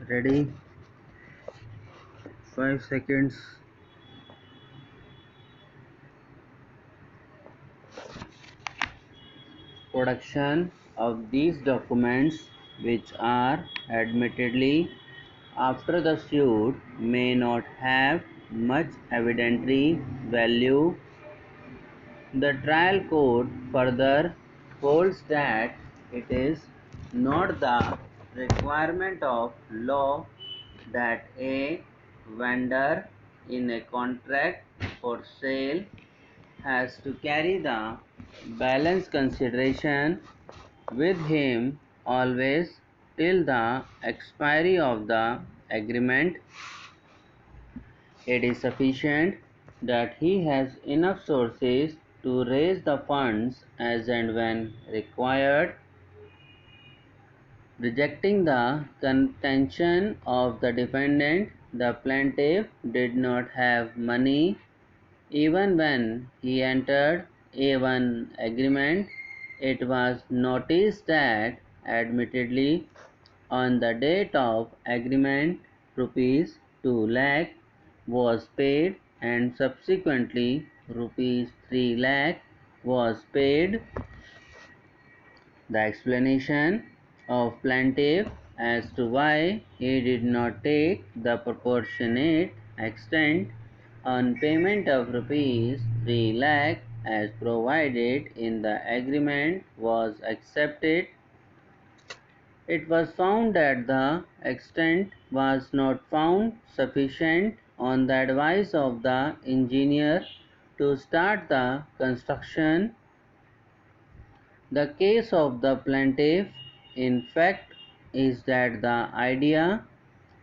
Ready? 5 seconds. Production of these documents, which are admittedly after the suit, may not have much evidentiary value. The trial court further holds that it is not the requirement of law that a vendor in a contract for sale has to carry the balance consideration with him always till the expiry of the agreement. It is sufficient that he has enough sources to raise the funds as and when required. Rejecting the contention of the defendant, the plaintiff did not have money even when he entered A1 agreement. It was noticed that admittedly on the date of agreement rupees 2 lakh was paid and subsequently rupees 3 lakh was paid. The explanation of plaintiff as to why he did not take the proportionate extent on payment of rupees 3 lakh as provided in the agreement was accepted. It was found that the extent was not found sufficient on the advice of the engineer to start the construction. The case of the plaintiff, in fact, is that the idea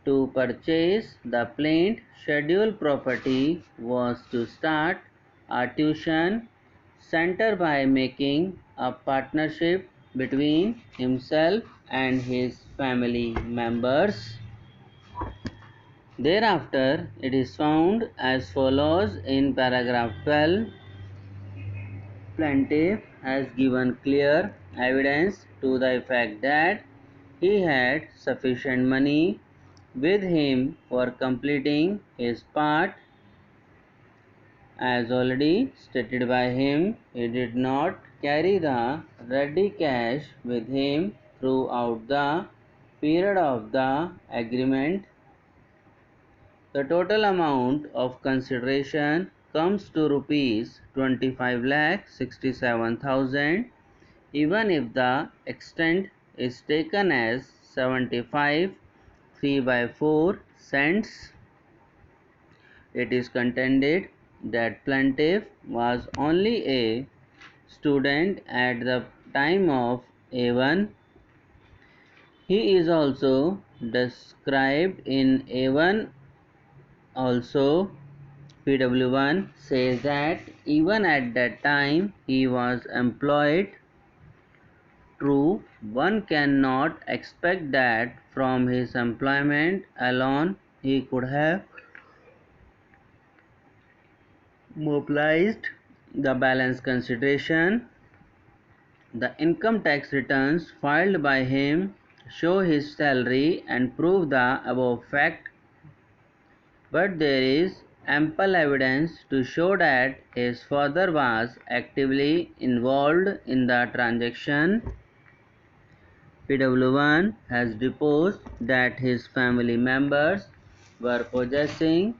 to purchase the plaintiff scheduled property was to start a tuition center by making a partnership between himself and his family members. Thereafter, it is found as follows in paragraph 12. Plaintiff has given clear evidence to the effect that he had sufficient money with him for completing his part. As already stated by him, he did not carry the ready cash with him throughout the period of the agreement. The total amount of consideration comes to rupees 25,67,000, even if the extent is taken as 75 3/4 cents. It is contended that plaintiff was only a student at the time of A1. He is also described in A1 also. PW1 says that even at that time he was employed. True, one cannot expect that from his employment alone he could have mobilized the balance consideration. The income tax returns filed by him show his salary and prove the above fact, but there is ample evidence to show that his father was actively involved in the transaction. PW1 has deposed that his family members were possessing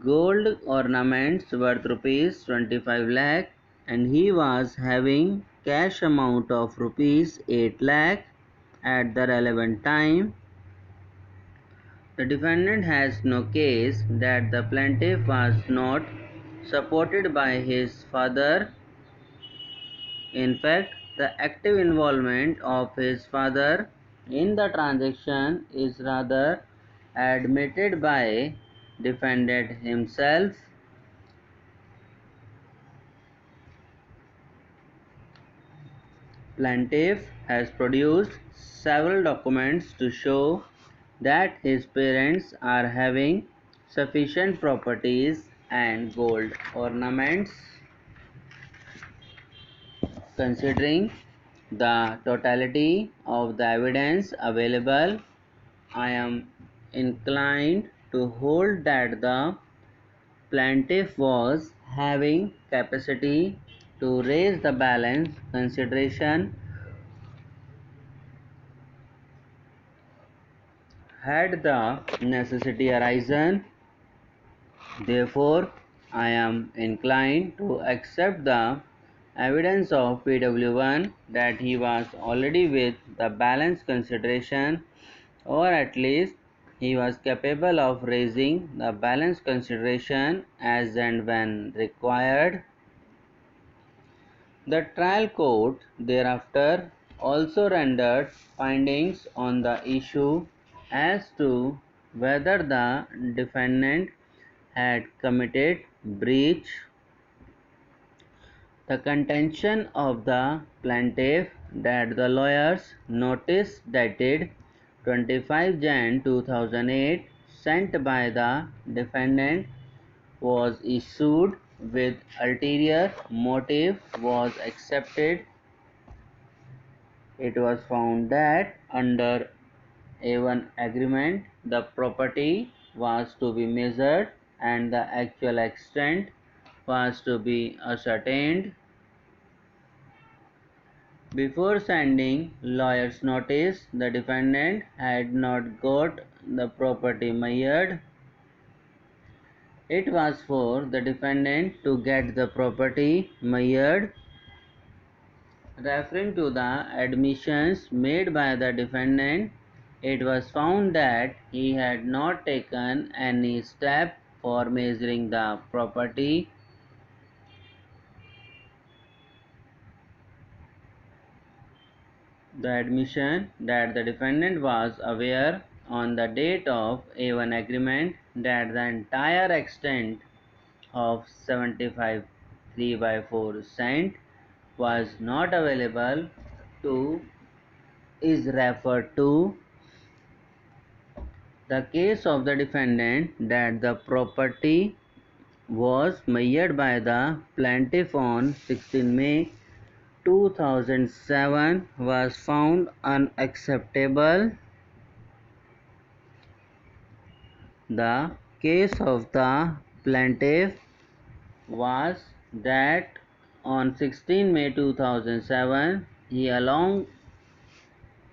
gold ornaments worth rupees 25 lakh and he was having cash amount of rupees 8 lakh at the relevant time. The defendant has no case that the plaintiff was not supported by his father. In fact, the active involvement of his father in the transaction is rather admitted by defendant himself. Plaintiff has produced several documents to show that his parents are having sufficient properties and gold ornaments. Considering the totality of the evidence available, I am inclined to hold that the plaintiff was having capacity to raise the balance consideration had the necessity arisen. Therefore, I am inclined to accept the evidence of PW1 that he was already with the balance consideration, or at least he was capable of raising the balance consideration as and when required. The trial court thereafter also rendered findings on the issue as to whether the defendant had committed breach. The contention of the plaintiff that the lawyer's notice dated 25 Jan 2008 sent by the defendant was issued with ulterior motive was accepted. It was found that under A1 agreement the property was to be measured and the actual extent was to be ascertained. Before sending lawyer's notice, the defendant had not got the property measured. It was for the defendant to get the property measured. Referring to the admissions made by the defendant, it was found that he had not taken any step for measuring the property. The admission that the defendant was aware on the date of A1 agreement that the entire extent of 75 3 by 4 cent was not available to is referred to the case of the defendant that the property was measured by the plaintiff on 16 May 2007 was found unacceptable. The case of the plaintiff was that on 16 May 2007 he along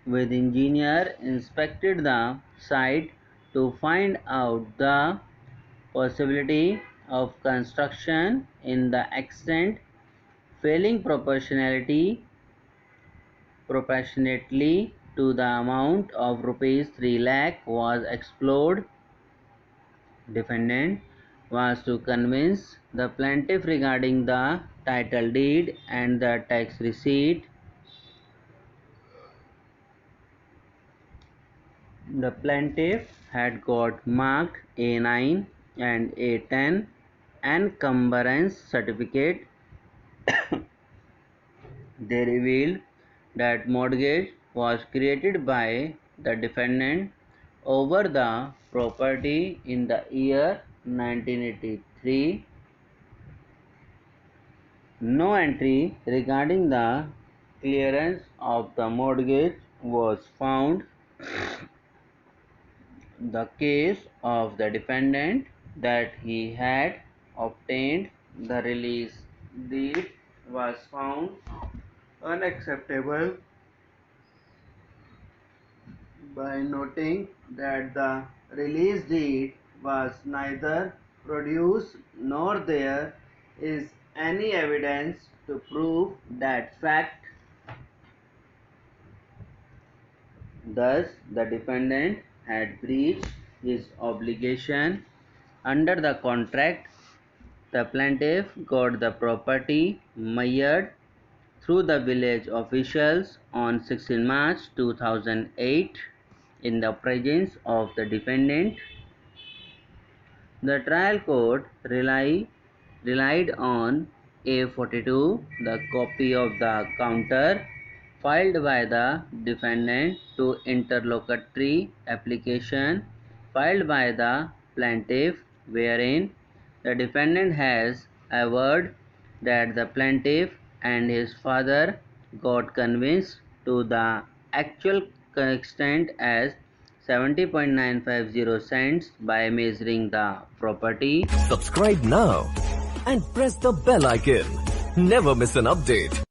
with engineer inspected the site to find out the possibility of construction in the extent failing proportionately to the amount of rupees 3 lakh was explored. Defendant was to convince the plaintiff regarding the title deed and the tax receipt. The plaintiff had got marked A9 and A10 encumbrance certificate. They revealed that mortgage was created by the defendant over the property in the year 1983. No entry regarding the clearance of the mortgage was found. The case of the defendant that he had obtained the release deed was found unacceptable by noting that the release deed was neither produced nor there is any evidence to prove that fact. Thus, the defendant had breached his obligation under the contract. The plaintiff got the property measured through the village officials on 16 March 2008 in the presence of the defendant. The trial court relied on A42, the copy of the counter filed by the defendant to interlocutory application filed by the plaintiff, wherein the defendant has averred that the plaintiff and his father got convinced to the actual extent as 70.950 cents by measuring the property. Subscribe now and press the bell icon. Never miss an update.